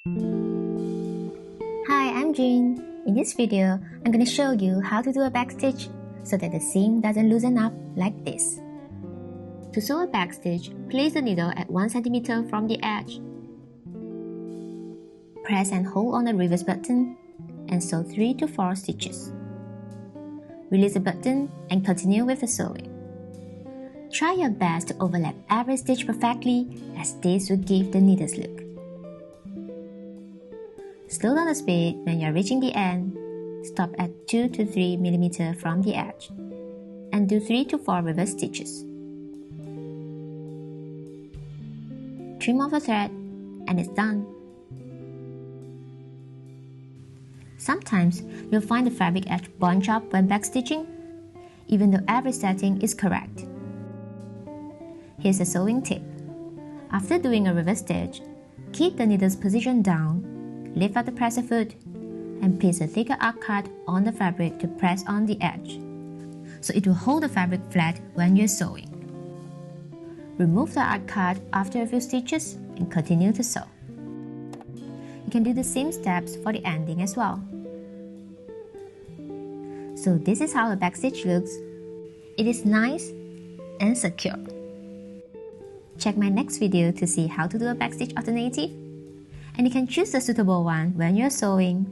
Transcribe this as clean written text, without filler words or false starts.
Hi, I'm Jiun. In this video, I'm going to show you how to do a backstitch so that the seam doesn't loosen up like this. To sew a backstitch, place the needle at 1 cm from the edge. Press and hold on the reverse button and sew 3 to 4 stitches. Release the button and continue with the sewing. Try your best to overlap every stitch perfectly, as this will give the needle's look. Slow down the speed when you are reaching the end. Stop at 2 to 3 mm from the edge and do 3 to 4 reverse stitches. Trim off the thread and it's done. Sometimes you'll find the fabric edge bunch up when backstitching, even though every setting is correct. Here's a sewing tip. After doing a reverse stitch, keep the needle's position down, lift up the presser foot, and place a thicker arc cut on the fabric to press on the edge, so it will hold the fabric flat when you're sewing. Remove the arc cut after a few stitches and continue to sew. You can do the same steps for the ending as well. So this is how a backstitch looks. It is nice and secure. Check my next video to see how to do a backstitch alternative, and you can choose the suitable one when you're sewing.